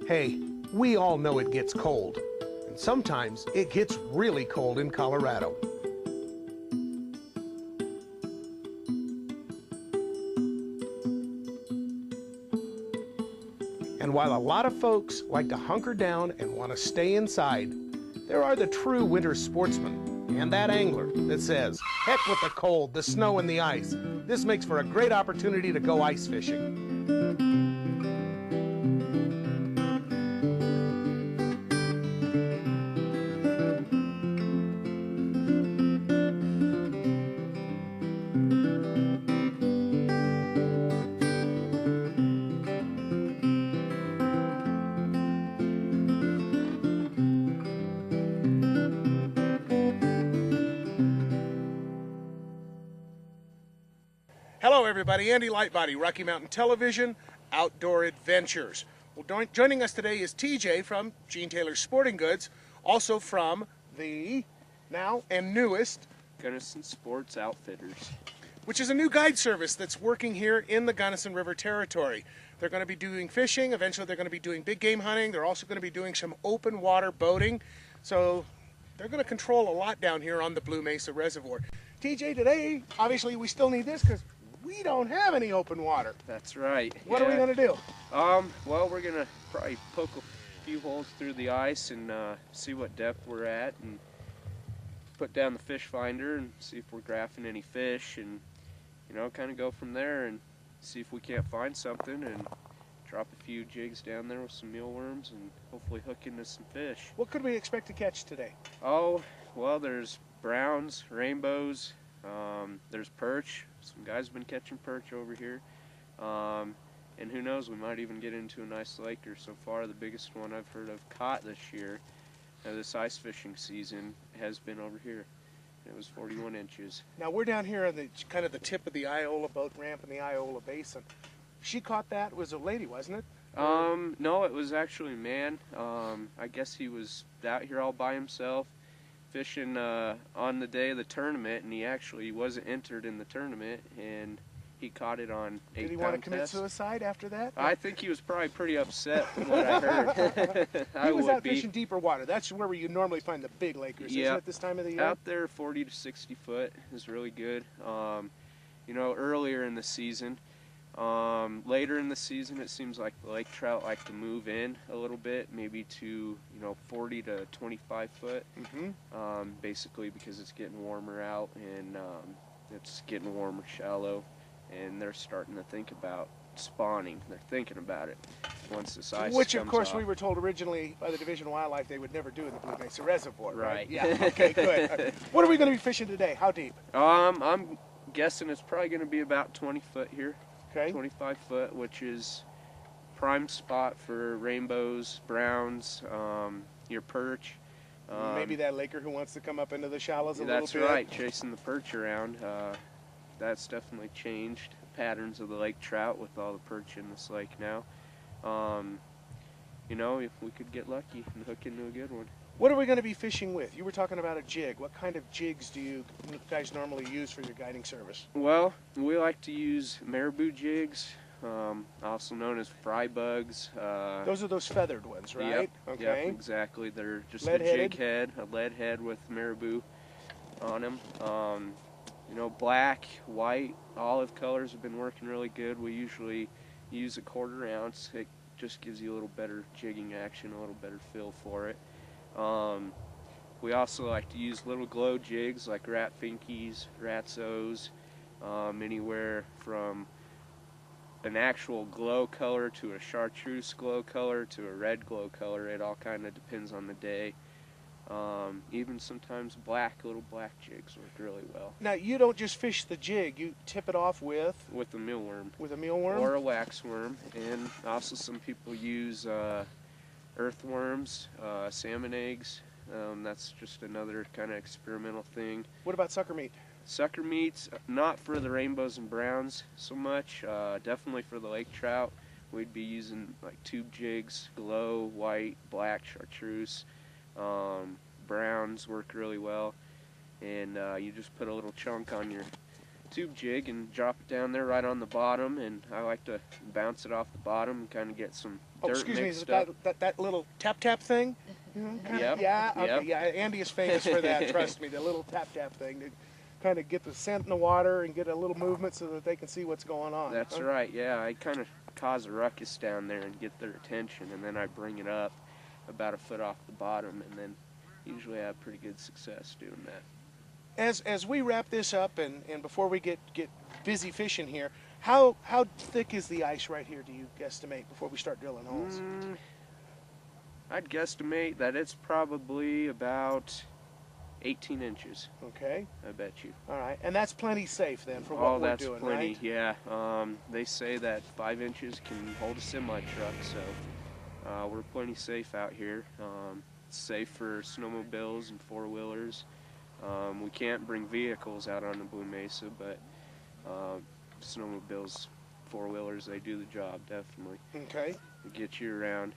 Hey, we all know it gets cold, and sometimes it gets really cold in Colorado. And while a lot of folks like to hunker down and want to stay inside, there are the true winter sportsmen and that angler that says, heck with the cold, the snow, and the ice. This makes for a great opportunity to go ice fishing. Hello everybody, Andy Lightbody, Rocky Mountain Television, Outdoor Adventures. Well, joining us today is TJ from Gene Taylor Sporting Goods, also from the now and newest Gunnison Sports Outfitters, which is a new guide service that's working here in the Gunnison River Territory. They're going to be doing fishing, eventually they're going to be doing big game hunting, they're also going to be doing some open water boating, so they're going to control a lot down here on the Blue Mesa Reservoir. TJ, today, obviously we still need this because we don't have any open water. That's right. What are we going to do? Well, we're going to probably poke a few holes through the ice and see what depth we're at and put down the fish finder and see if we're graphing any fish and, you know, kind of go from there and see if we can't find something and drop a few jigs down there with some mealworms and hopefully hook into some fish. What could we expect to catch today? Oh, well, there's browns, rainbows, there's perch. Some guys have been catching perch over here. And who knows, we might even get into a nice lake or so far. The biggest one I've heard of caught this year, this ice fishing season, has been over here. It was 41 inches. Now we're down here on the kind of the tip of the Iola boat ramp in the Iola Basin. She caught that. It was a lady, wasn't it? No, it was actually a man. I guess he was out here all by himself fishing on the day of the tournament, and he actually wasn't entered in the tournament, and he caught it on 8-pound test. Did he want to commit suicide after that? I think he was probably pretty upset from what I heard. He was out fishing deeper water. That's where you normally find the big lakers, isn't it, this time of the year? Out there 40 to 60 foot is really good. You know, earlier in the season, later in the season, it seems like the lake trout like to move in a little bit, maybe to, you know, 40 to 25 foot, basically because it's getting warmer out and it's getting warmer shallow, and they're starting to think about spawning. They're thinking about it once this ice Which, of comes course, off. we were told originally by the Division of Wildlife they would never do in the Blue Mesa Reservoir, Right. Yeah, okay, good. What are we going to be fishing today? How deep? I'm guessing it's probably going to be about 20 foot here. Okay. 25 foot, which is prime spot for rainbows, browns, your perch. Maybe that laker who wants to come up into the shallows a little bit. That's right, chasing the perch around. That's definitely changed patterns of the lake trout with all the perch in this lake now. You know, if we could get lucky and hook into a good one. What are we going to be fishing with? You were talking about a jig. What kind of jigs do you guys normally use for your guiding service? Well, we like to use marabou jigs, also known as fry bugs. Those are those feathered ones, right? Yep, okay. yep, exactly. They're just a Lead-headed? jig head, a lead head with marabou on them. You know, black, white, olive colors have been working really good. We usually use a 1/4 ounce. It just gives you a little better jigging action, a little better feel for it. We also like to use little glow jigs like rat finkies, ratsos, anywhere from an actual glow color to a chartreuse glow color to a red glow color. It all kind of depends on the day. Even sometimes little black jigs work really well. Now, you don't just fish the jig. You tip it off with a mealworm. With a mealworm? Or a waxworm. And also some people use earthworms, salmon eggs. That's just another kind of experimental thing. What about sucker meat? Sucker meats, not for the rainbows and browns so much. Definitely for the lake trout. We'd be using like tube jigs, glow, white, black, chartreuse. Browns work really well. And you just put a little chunk on your tube jig and drop it down there right on the bottom, and I like to bounce it off the bottom and kind of get some dirt mixed up. That little tap thing? Yep. Yeah, okay, Yep. yeah, Andy is famous for that, trust me, the little tap thing to kind of get the scent in the water and get a little movement so that they can see what's going on. That's right, yeah. I kind of cause a ruckus down there and get their attention, and then I bring it up about a foot off the bottom, and then usually I have pretty good success doing that. As we wrap this up and before we get busy fishing here, how thick is the ice right here, do you guesstimate, before we start drilling holes? I'd guesstimate that it's probably about 18 inches. Okay. I bet you. All right, and that's plenty safe then for what we're doing, plenty, right? yeah. They say that 5 inches can hold a semi-truck, so we're plenty safe out here. It's safe for snowmobiles and four-wheelers. We can't bring vehicles out on the Blue Mesa, but snowmobiles, four-wheelers, they do the job, definitely. Okay. They get you around.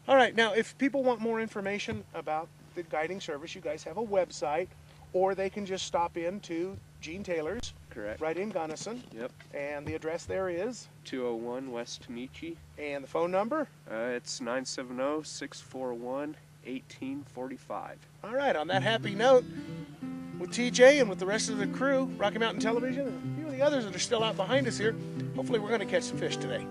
All right, now if people want more information about the guiding service, you guys have a website, or they can just stop in to Gene Taylor's. Correct. Right in Gunnison. Yep. And the address there is? 201 West Tamichi. And the phone number? It's 970-641-1845. All right, on that happy note, with TJ and with the rest of the crew, Rocky Mountain Television, and a few of the others that are still out behind us here, hopefully we're going to catch some fish today.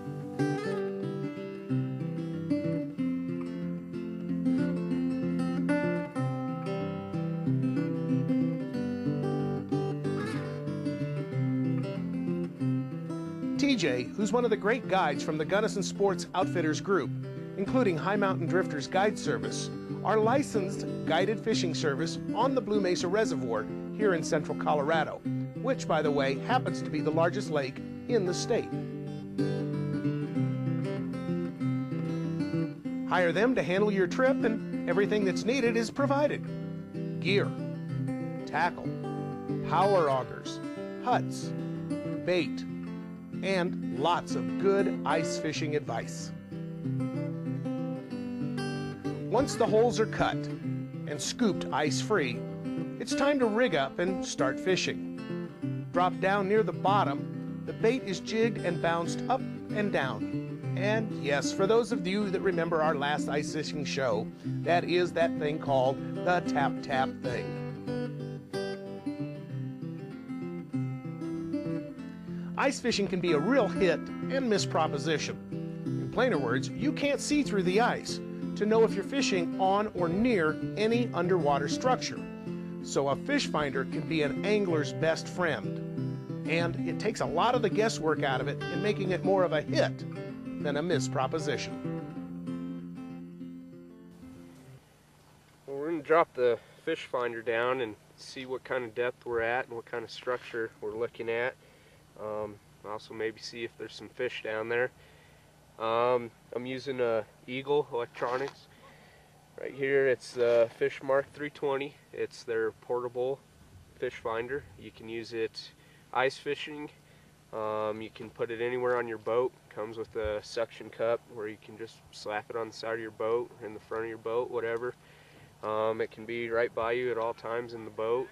TJ, who's one of the great guides from the Gunnison Sports Outfitters group, including High Mountain Drifters Guide Service, our licensed guided fishing service on the Blue Mesa Reservoir here in central Colorado, which, by the way, happens to be the largest lake in the state. Hire them to handle your trip, and everything that's needed is provided. Gear, tackle, power augers, huts, bait, and lots of good ice fishing advice. Once the holes are cut and scooped ice-free, it's time to rig up and start fishing. Drop down near the bottom, the bait is jigged and bounced up and down. And yes, for those of you that remember our last ice fishing show, that is that thing called the tap thing. Ice fishing can be a real hit and miss proposition. In plainer words, you can't see through the ice to know if you're fishing on or near any underwater structure. So a fish finder can be an angler's best friend. And it takes a lot of the guesswork out of it in making it more of a hit than a miss proposition. Well, we're going to drop the fish finder down and see what kind of depth we're at and what kind of structure we're looking at. Also maybe see if there's some fish down there. I'm using Eagle Electronics. Right here it's the Fishmark 320. It's their portable fish finder. You can use it ice fishing. You can put it anywhere on your boat. Comes with a suction cup where you can just slap it on the side of your boat, in the front of your boat, whatever. It can be right by you at all times in the boat.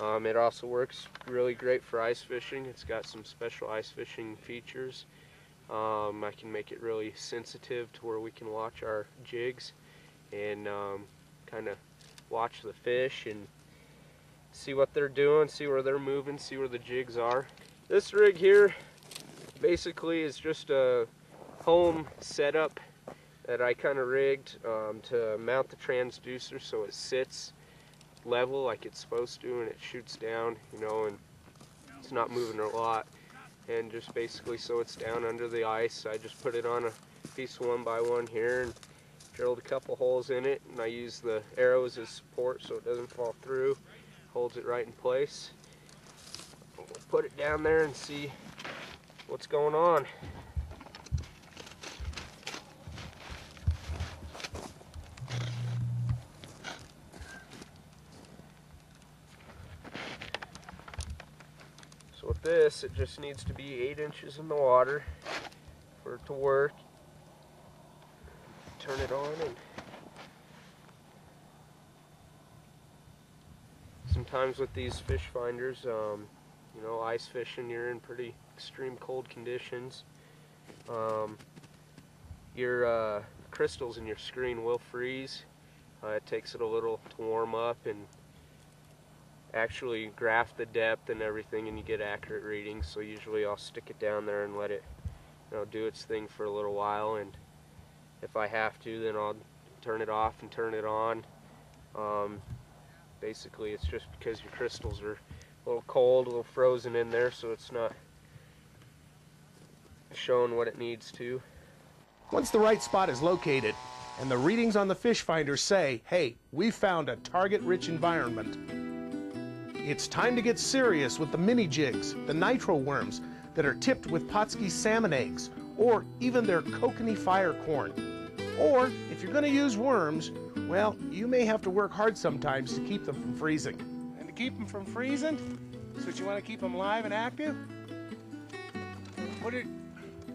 It also works really great for ice fishing. It's got some special ice fishing features. I can make it really sensitive to where we can watch our jigs and kind of watch the fish and see what they're doing, see where they're moving, see where the jigs are. This rig here basically is just a home setup that I kind of rigged to mount the transducer so it sits level like it's supposed to and it shoots down, you know, and it's not moving a lot. And just basically so it's down under the ice, I just put it on a piece of 1x1 here and drilled a couple holes in it, and I use the arrows as support so it doesn't fall through, holds it right in place. We'll put it down there and see what's going on. So with this, it just needs to be 8 inches in the water for it to work. Turn it on, and sometimes with these fish finders, You know, ice fishing, you're in pretty extreme cold conditions. Your crystals in your screen will freeze. It takes it a little to warm up and actually graph the depth and everything, and you get accurate readings. So usually I'll stick it down there and let it, you know, do its thing for a little while, and if I have to, then I'll turn it off and turn it on. Basically it's just because your crystals are a little cold, a little frozen in there, so it's not showing what it needs to. Once the right spot is located and the readings on the fish finder say, hey, we found a target-rich environment, it's time to get serious with the mini jigs, the nitro worms that are tipped with Potski salmon eggs, or even their kokanee fire corn. Or if you're going to use worms, well, you may have to work hard sometimes to keep them from freezing. And to keep them from freezing, so you want to keep them live and active, put it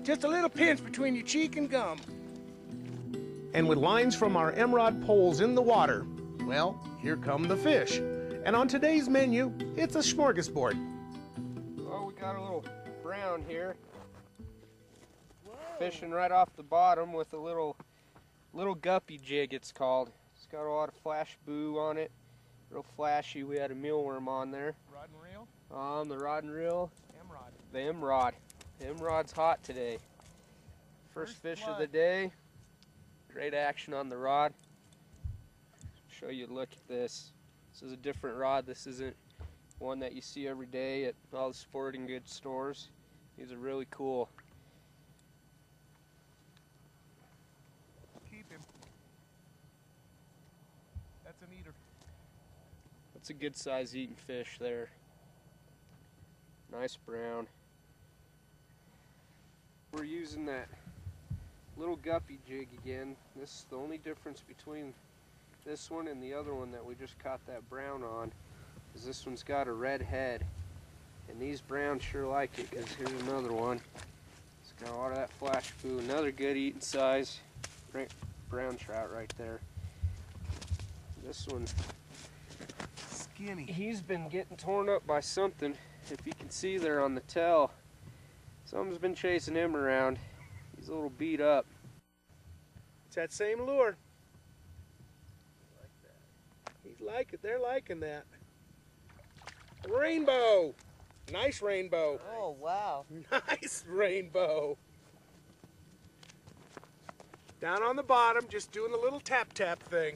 just a little pinch between your cheek and gum. And with lines from our emerald poles in the water, well, here come the fish. And on today's menu, it's a smorgasbord. Well, we got a little brown here. Whoa. Fishing right off the bottom with a little guppy jig, it's called. It's got a lot of flash boo on it. Real flashy. We had a mealworm on there. Rod and reel? The rod and reel. Emerald. The emerald. The emerald's hot today. First fish of the day. Great action on the rod. Show you a look at this. This is a different rod. This isn't one that you see every day at all the sporting goods stores. These are really cool. Keep him. That's an eater. That's a good size eating fish there. Nice brown. We're using that little guppy jig again. This is the only difference between this one and the other one that we just caught that brown on, is this one's got a red head. And these browns sure like it, because here's another one. It's got a lot of that flash boo. Another good eating size. Great brown trout right there. This one, Skinny. he's been getting torn up by something. If you can see there on the tail, something's been chasing him around. He's a little beat up. It's that same lure. He's like it. They're liking that. Rainbow. Nice rainbow. Oh, wow. Nice rainbow. Down on the bottom, just doing a little tap tap thing.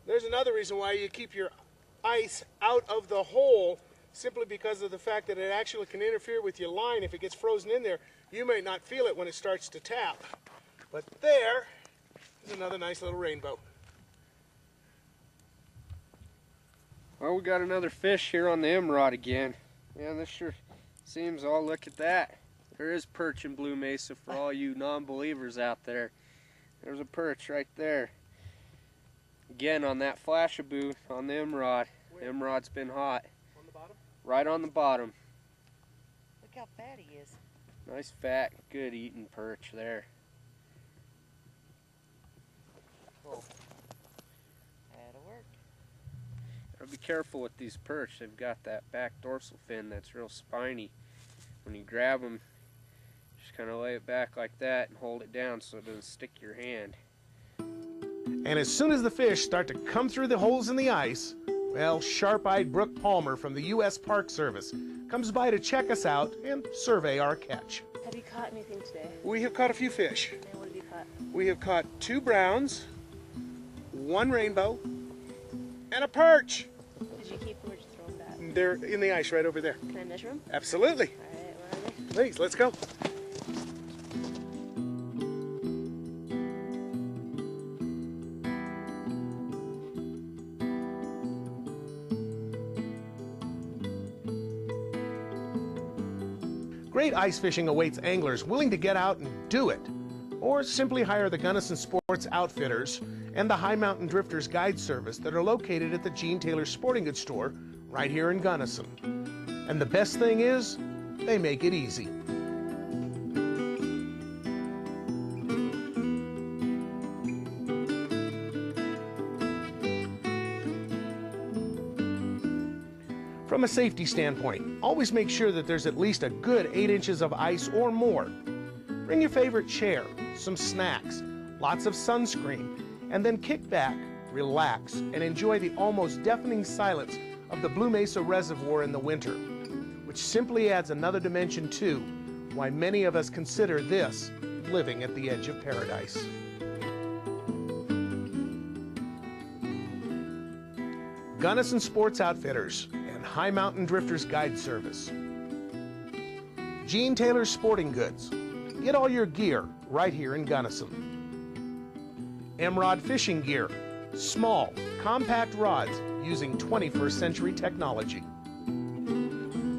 There's another reason why you keep your ice out of the hole, simply because of the fact that it actually can interfere with your line. If it gets frozen in there, you may not feel it when it starts to tap. But there is another nice little rainbow. Well, we got another fish here on the emerald again. Yeah, this sure seems, oh, look at that. There is perch in Blue Mesa for all you non-believers out there. There's a perch right there. Again, on that flashaboo on the emerald. The emerald's been hot. On the bottom? Right on the bottom. Look how fat he is. Nice fat, good eating perch there. Oh. That'll work. Gotta be careful with these perch. They've got that back dorsal fin that's real spiny. When you grab them, just kind of lay it back like that and hold it down so it doesn't stick your hand. And as soon as the fish start to come through the holes in the ice, well, sharp-eyed Brooke Palmer from the U.S. Park Service comes by to check us out and survey our catch. Have you caught anything today? We have caught a few fish. And what have you caught? We have caught 2 browns, 1 rainbow, and a perch. Did you keep them or just throw them back? They're in the ice right over there. Can I measure them? Absolutely. All right, where are they? Please, let's go. Great ice fishing awaits anglers willing to get out and do it. Or simply hire the Gunnison Sports Outfitters and the High Mountain Drifters Guide Service that are located at the Gene Taylor Sporting Goods store right here in Gunnison. And the best thing is, they make it easy. From a safety standpoint, always make sure that there's at least a good 8 inches of ice or more. Bring your favorite chair, some snacks, lots of sunscreen, and then kick back, relax, and enjoy the almost deafening silence of the Blue Mesa Reservoir in the winter, which simply adds another dimension to why many of us consider this living at the edge of paradise. Gunnison Sports Outfitters and High Mountain Drifters Guide Service. Gene Taylor's Sporting Goods. Get all your gear right here in Gunnison. Emerald Fishing Gear. Small, compact rods using 21st century technology.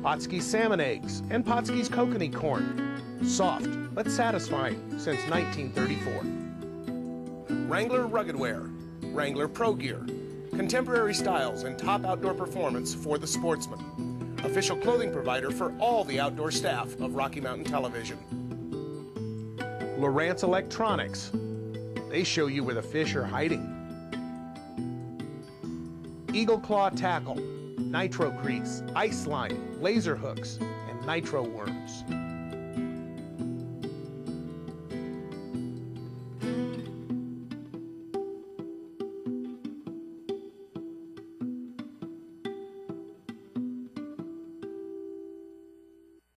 Potski's Salmon Eggs and Potski's Kokanee Corn. Soft but satisfying since 1934. Wrangler Rugged Wear. Wrangler Pro Gear. Contemporary styles and top outdoor performance for the sportsman. Official clothing provider for all the outdoor staff of Rocky Mountain Television. Lowrance Electronics. They show you where the fish are hiding. Eagle Claw Tackle, Nitro Grease, Ice Line, Laser Hooks, and Nitro Worms.